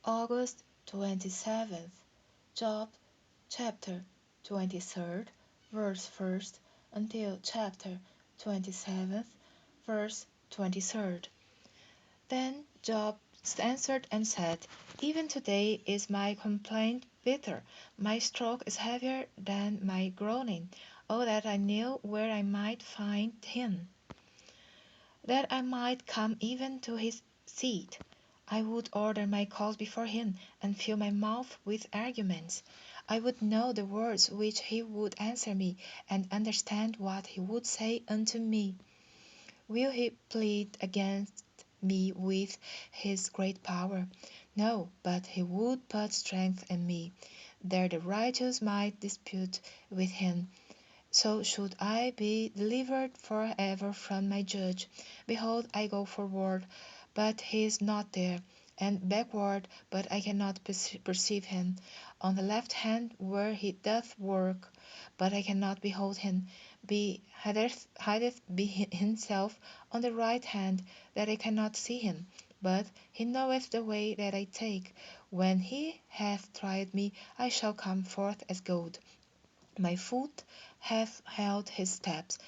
August 27th, Job chapter 23rd, verse 1st until chapter 27th, verse 23rd. Then Job answered and said, Even today is my complaint bitter, my stroke is heavier than my groaning. Oh, that I knew where I might find him, that I might come even to his seat. I would order my cause before him, and fill my mouth with arguments. I would know the words which he would answer me, and understand what he would say unto me. Will he plead against me with his great power? No, but he would put strength in me, that the righteous might dispute with him. So should I be delivered forever from my judge. Behold, I go forward, but he is not there, and backward, but I cannot perceive him. On the left hand where he doth work, but I cannot behold him. Hideth himself on the right hand, that I cannot see him. But he knoweth the way that I take. When he hath tried me, I shall come forth as gold. My foot hath held his steps,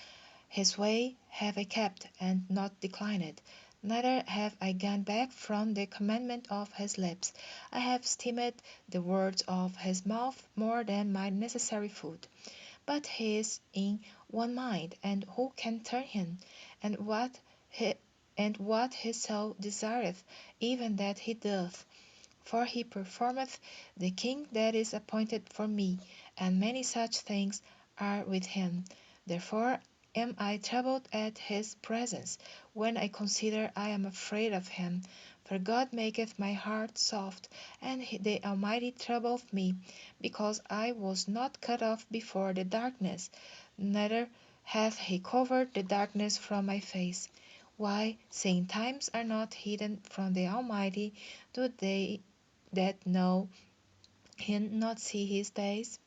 his way have I kept, and not declined. Neither have I gone back from the commandment of his lips. I have esteemed the words of his mouth more than my necessary food. But he is in one mind, and who can turn him? And he what his soul desireth, even that he doth. For he performeth the king that is appointed for me, and many such things are with him. Therefore am I troubled at his presence. When I consider, I am afraid of him. For God maketh my heart soft, and the Almighty troubleth me, because I was not cut off before the darkness, neither hath he covered the darkness from my face. Why, seeing times are not hidden from the Almighty, do they that know him not see his days?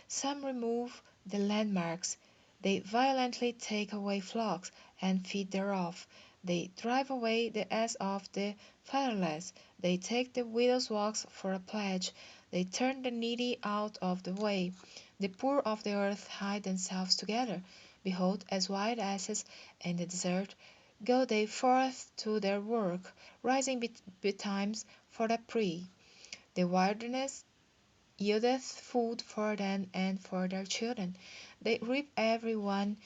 Some remove the landmarks, they violently take away flocks, and feed thereof. They drive away the ass of the fatherless, they take the widow's ox for a pledge, they turn the needy out of the way. The poor of the earth hide themselves together. Behold, as wild asses in the desert, go they forth to their work, rising betimes for the prey. The wilderness yieldeth food for them and for their children. They reap every one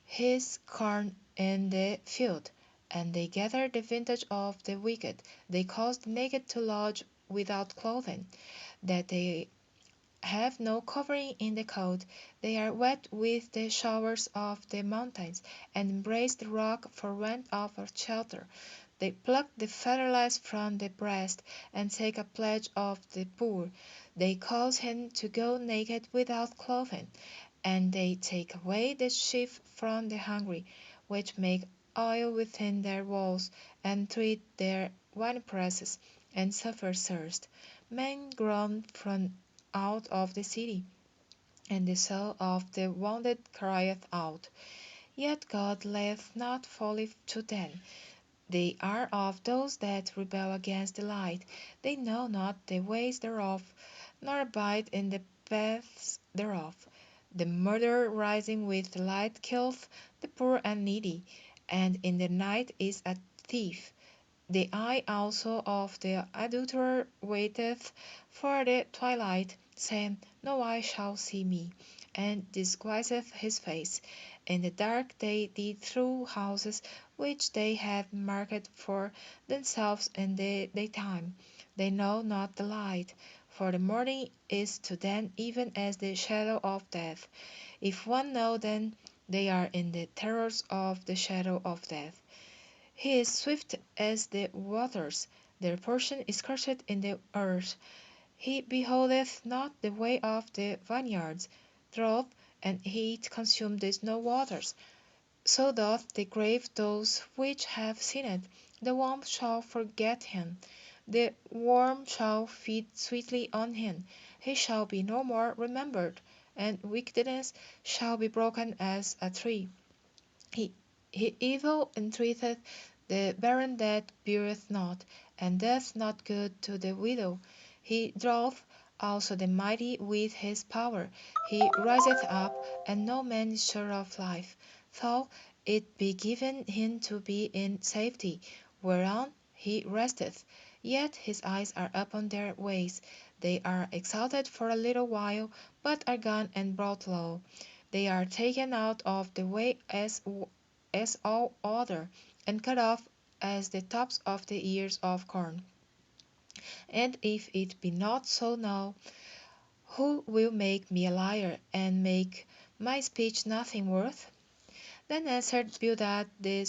his corn in the field, and they gather the vintage of the wicked. They cause the naked to lodge without clothing, that they have no covering in the cold. They are wet with the showers of the mountains, and embrace the rock for want of a shelter. They pluck the fatherless from the breast, and take a pledge of the poor. They cause him to go naked without clothing, and they take away the sheaf from the hungry, which make oil within their walls, and treat their winepresses, and suffer thirst. Men groan from out of the city, and the soul of the wounded crieth out. Yet God layeth not folly to them. They are of those that rebel against the light. They know not the ways thereof, nor abide in the paths thereof. The murderer rising with the light killeth the poor and needy, and in the night is a thief. The eye also of the adulterer waiteth for the twilight, saying, No eye shall see me, and disguiseth his face. In the dark they did through houses which they have marked for themselves in the daytime. They know not the light, for the morning is to them even as the shadow of death. If one know them, they are in the terrors of the shadow of death. He is swift as the waters, their portion is cursed in the earth. He beholdeth not the way of the vineyards, drought and heat consume the snow waters. So doth the grave those which have sinned. The worm shall forget him, the worm shall feed sweetly on him. He shall be no more remembered, and wickedness shall be broken as a tree. He, he evil entreateth the barren that beareth not, and doeth not good to the widow. He draweth also the mighty with his power. He riseth up, and no man is sure of life. Though it be given him to be in safety, whereon he resteth, yet his eyes are upon their ways. They are exalted for a little while, but are gone and brought low. They are taken out of the way as all other, and cut off as the tops of the ears of corn. And if it be not so now, who will make me a liar, and make my speech nothing worth? Then answered Bildad the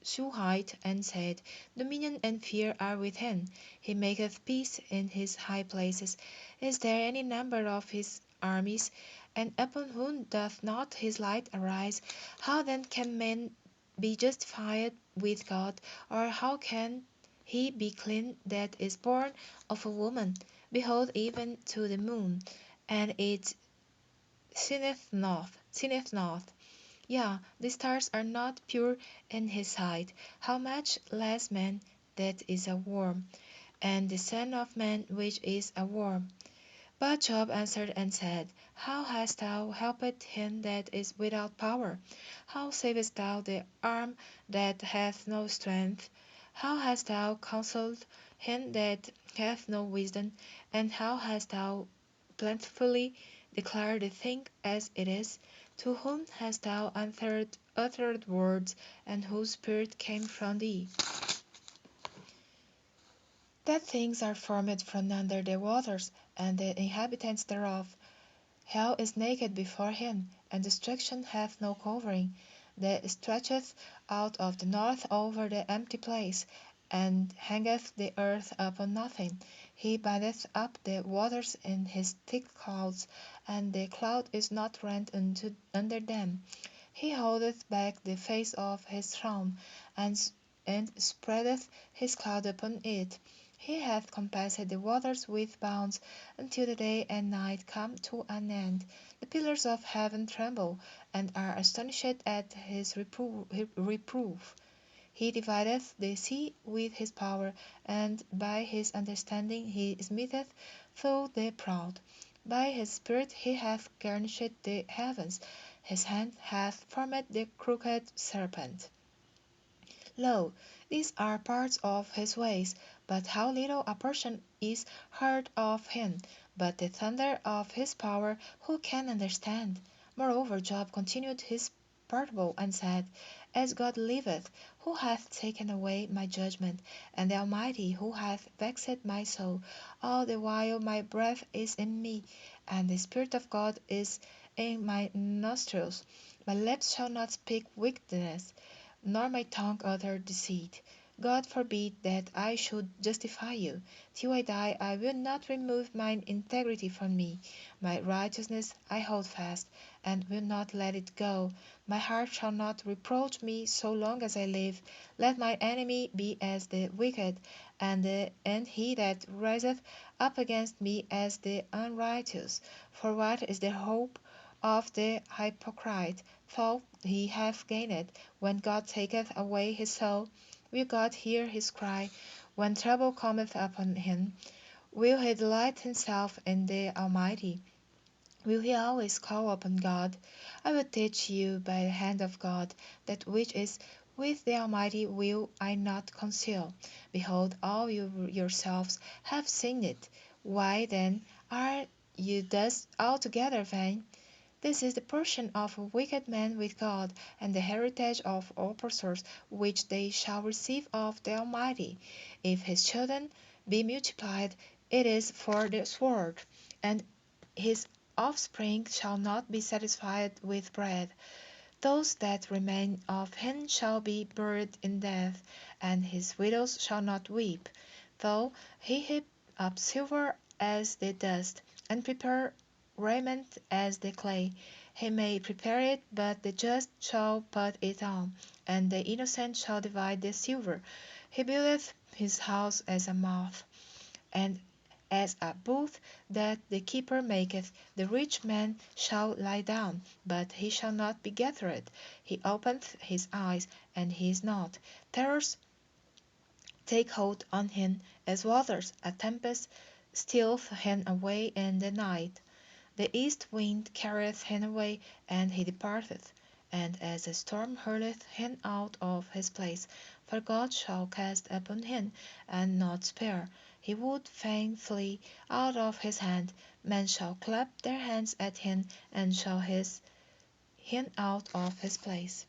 Shuhite, and said, Dominion and fear are with him. He maketh peace in his high places. Is there any number of his armies? And upon whom doth not his light arise? How then can man be justified with God? Or how can he be clean that is born of a woman? Behold, even to the moon, and it sinneth not. Yeah, the stars are not pure in his sight. How much less man that is a worm, and the son of man which is a worm. But Job answered and said, How hast thou helped him that is without power? How savest thou the arm that hath no strength? How hast thou counselled him that hath no wisdom? And how hast thou plentifully declared the thing as it is? To whom hast thou uttered words, and whose spirit came from thee? That things are formed from under the waters, and the inhabitants thereof. Hell is naked before him, and destruction hath no covering. That stretcheth out of the north over the empty place, and hangeth the earth upon nothing. He bindeth up the waters in his thick clouds, and the cloud is not rent under them. He holdeth back the face of his throne, and spreadeth his cloud upon it. He hath compassed the waters with bounds, until the day and night come to an end. The pillars of heaven tremble, and are astonished at his reproof. He divideth the sea with his power, and by his understanding he smiteth through the proud. By his spirit he hath garnished the heavens, his hand hath formed the crooked serpent. Lo, these are parts of his ways, but how little a portion is heard of him! But the thunder of his power who can understand? Moreover Job continued his parable, and said, As God liveth, who hath taken away my judgment, and the Almighty, who hath vexed my soul, all the while my breath is in me, and the Spirit of God is in my nostrils. My lips shall not speak wickedness, nor my tongue utter deceit. God forbid that I should justify you. Till I die, I will not remove mine integrity from me. My righteousness I hold fast, and will not let it go. My heart shall not reproach me so long as I live. Let my enemy be as the wicked, and he that riseth up against me as the unrighteous. For what is the hope of the hypocrite, though he have gained, when God taketh away his soul? Will God hear his cry when trouble cometh upon him? Will he delight himself in the Almighty? Will he always call upon God? I will teach you by the hand of God that which is with the Almighty will I not conceal. Behold, all you yourselves have seen it. Why then are you thus altogether vain? This is the portion of a wicked man with God, and the heritage of oppressors which they shall receive of the Almighty. If his children be multiplied, it is for the sword, and his offspring shall not be satisfied with bread. Those that remain of him shall be buried in death, and his widows shall not weep. Though he heap up silver as the dust, and prepare raiment as the clay, he may prepare it, but the just shall put it on, and the innocent shall divide the silver. He buildeth his house as a moth, and As a booth that the keeper maketh, the rich man shall lie down, but he shall not be gathered. He openeth his eyes, and he is not. Terrors take hold on him as waters. A tempest stealeth him away in the night. The east wind carrieth him away, and he departeth. And as a storm hurleth him out of his place. For God shall cast upon him, and not spare. He would fain flee out of his hand. Men shall clap their hands at him, and shall hiss him out of his place.